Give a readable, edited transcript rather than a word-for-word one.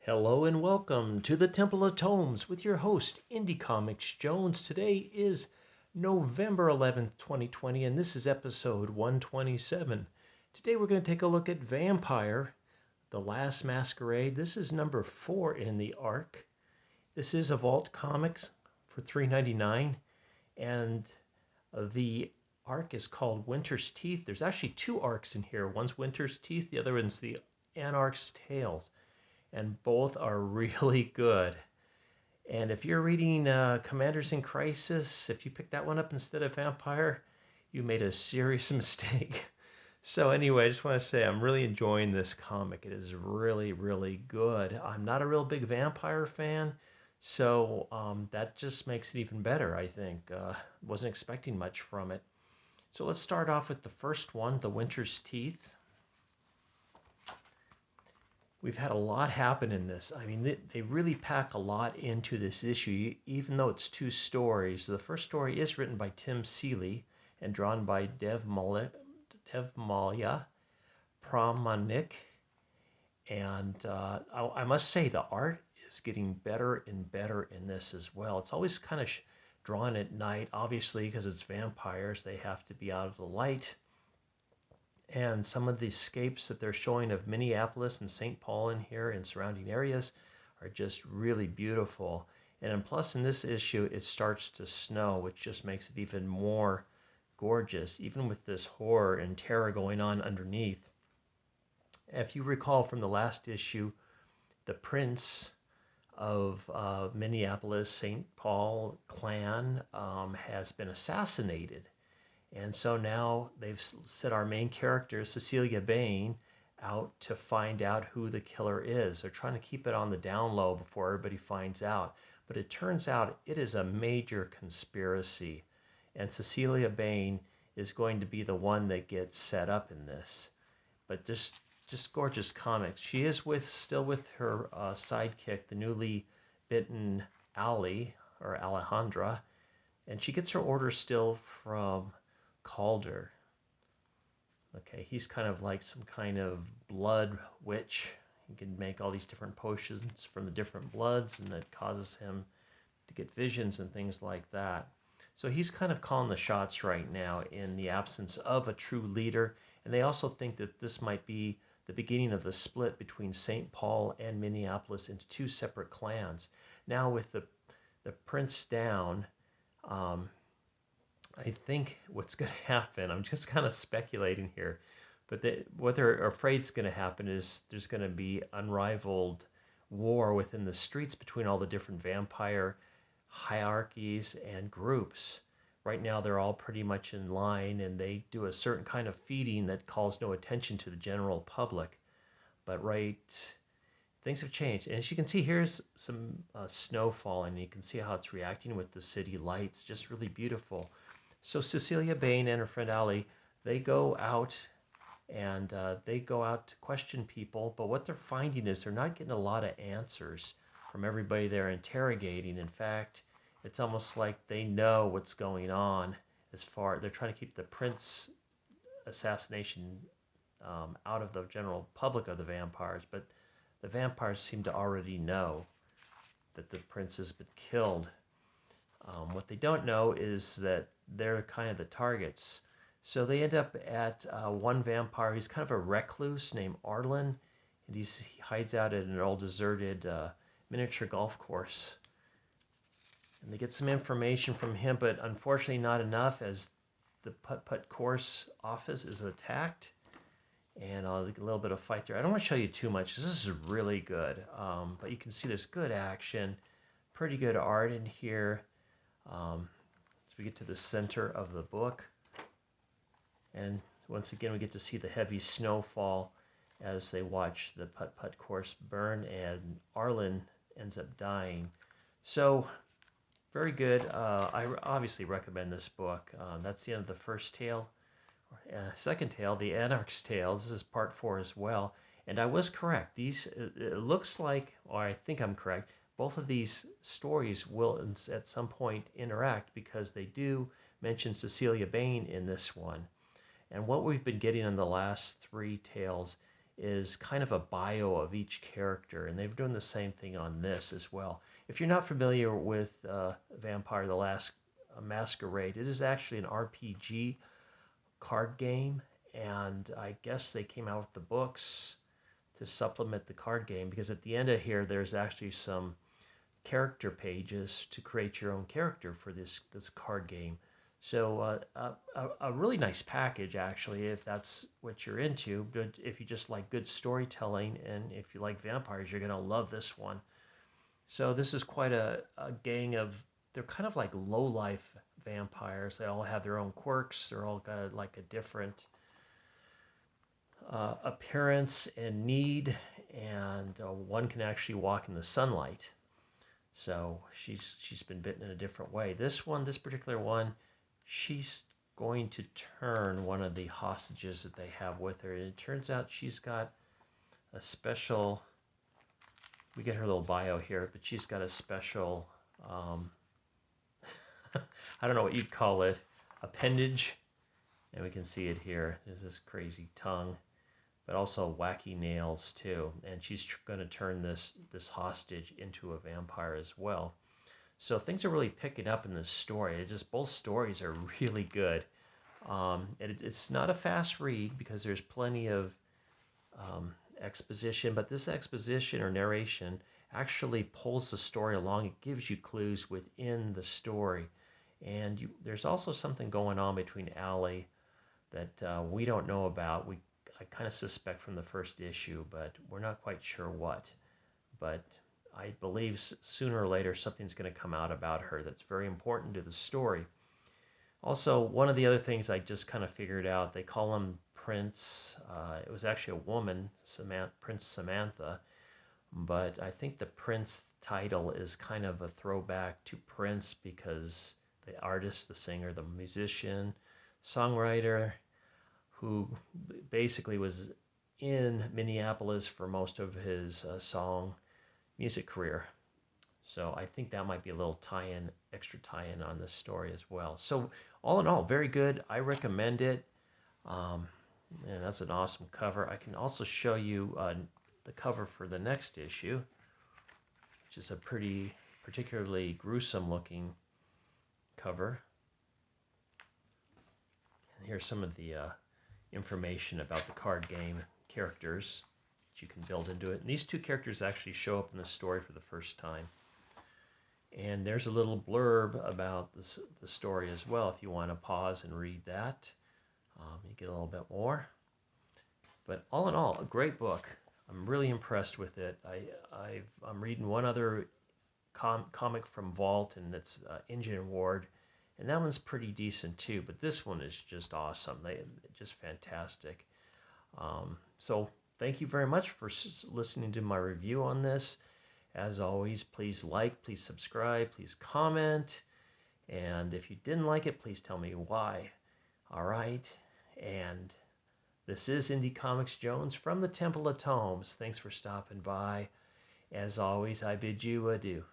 Hello and welcome to the Temple of Tomes with your host, Indie Comics Jones. Today is November 11th, 2020, and this is episode 127. Today we're going to take a look at Vampire The Last Masquerade. This is number 4 in the arc. This is a Vault Comics for $3.99, and the arc is called Winter's Teeth. There's actually two arcs in here. One's Winter's Teeth, the other one's the Anarch Tales, and both are really good. And if you're reading Commanders in Crisis, if you picked that one up instead of Vampire, you made a serious mistake. So anyway, I just want to say I'm really enjoying this comic. It is really, really good. I'm not a real big vampire fan, so that just makes it even better, I think. Wasn't expecting much from it. So let's start off with the first one, The Winter's Teeth. We've had a lot happen in this. I mean, they really pack a lot into this issue, even though it's two stories. The first story is written by Tim Seeley and drawn by Dev Malya Pramanik. And I must say, the art is getting better and better in this as well. It's always kind of drawn at night, obviously, because it's vampires. They have to be out of the light. And some of the escapes that they're showing of Minneapolis and St. Paul in here and surrounding areas are just really beautiful. And plus in this issue, it starts to snow, which just makes it even more gorgeous, even with this horror and terror going on underneath. If you recall from the last issue, the prince of Minneapolis, St. Paul clan has been assassinated. And so now they've set our main character, Cecilia Bain, out to find out who the killer is. They're trying to keep it on the down low before everybody finds out. But it turns out it is a major conspiracy. And Cecilia Bain is going to be the one that gets set up in this. But just gorgeous comics. She is still with her sidekick, the newly bitten Alejandra. And she gets her orders still from Calder. Okay, he's kind of like some kind of blood witch. He can make all these different potions from the different bloods, and that causes him to get visions and things like that. So he's kind of calling the shots right now in the absence of a true leader. And they also think that this might be the beginning of the split between St. Paul and Minneapolis into two separate clans. Now with the prince down, I think what's going to happen, I'm just kind of speculating here, but what they're afraid is going to happen is there's going to be unrivaled war within the streets between all the different vampire hierarchies and groups. Right now, they're all pretty much in line, and they do a certain kind of feeding that calls no attention to the general public. But things have changed. And as you can see, here's some snow falling. You can see how it's reacting with the city lights. Just really beautiful. So Cecilia Bain and her friend Ali, they go out to question people, but what they're finding is they're not getting a lot of answers from everybody they're interrogating. In fact, it's almost like they know what's going on. They're trying to keep the prince assassination out of the general public of the vampires, but the vampires seem to already know that the prince has been killed. What they don't know is that they're kind of the targets. So they end up at one vampire. He's kind of a recluse named Arlen, and he hides out at an old deserted miniature golf course. And they get some information from him, but unfortunately not enough, as the putt-putt course office is attacked. And a little bit of fight there. I don't want to show you too much, because this is really good. But you can see there's good action, pretty good art in here. As we get to the center of the book, and once again we get to see the heavy snowfall as they watch the putt-putt course burn, and Arlen ends up dying. So very good. I obviously recommend this book. That's the end of the first tale. Second tale, the Anarch Tales. This is part 4 as well. And I was correct. It looks like, or I think I'm correct, both of these stories will at some point interact, because they do mention Cecilia Bain in this one. And what we've been getting in the last 3 tales is kind of a bio of each character, and they've done the same thing on this as well. If you're not familiar with Vampire The Last Masquerade, it is actually an RPG card game, and I guess they came out with the books to supplement the card game, because at the end of here there's actually some character pages to create your own character for this card game. So a really nice package, actually, if that's what you're into. But if you just like good storytelling and if you like vampires, you're going to love this one. So this is quite a gang of, they're kind of like low-life vampires. They all have their own quirks. They're all got like a different appearance and need, and one can actually walk in the sunlight. So she's been bitten in a different way. This particular one, she's going to turn one of the hostages that they have with her. And it turns out she's got a special, we get her little bio here, but she's got a special, I don't know what you'd call it, appendage. And we can see it here. There's this crazy tongue, but also wacky nails too. And she's going to turn this hostage into a vampire as well. So things are really picking up in this story. Both stories are really good. It's not a fast read because there's plenty of exposition, but this exposition or narration actually pulls the story along. It gives you clues within the story. And there's also something going on between Allie that we don't know about. I kind of suspect from the first issue, but we're not quite sure what. But I believe sooner or later something's going to come out about her that's very important to the story. Also, one of the other things I just kind of figured out, they call him Prince. It was actually a woman, Prince Samantha, but I think the Prince title is kind of a throwback to Prince because the artist, the singer, the musician, songwriter, who basically was in Minneapolis for most of his music career. So I think that might be a little extra tie-in on this story as well. So all in all, very good. I recommend it. And that's an awesome cover. I can also show you the cover for the next issue, which is a particularly gruesome looking cover. And here's some of the information about the card game characters that you can build into it. And these two characters actually show up in the story for the first time. And there's a little blurb about the story as well if you want to pause and read that. You get a little bit more. But all in all, a great book. I'm really impressed with it. I'm reading one other comic from Vault, and it's Engine Ward. And that one's pretty decent too, but this one is just awesome. Just fantastic. So thank you very much for listening to my review on this. As always, please like, please subscribe, please comment. And if you didn't like it, please tell me why. All right. And this is Indie Comics Jones from the Temple of Tomes. Thanks for stopping by. As always, I bid you adieu.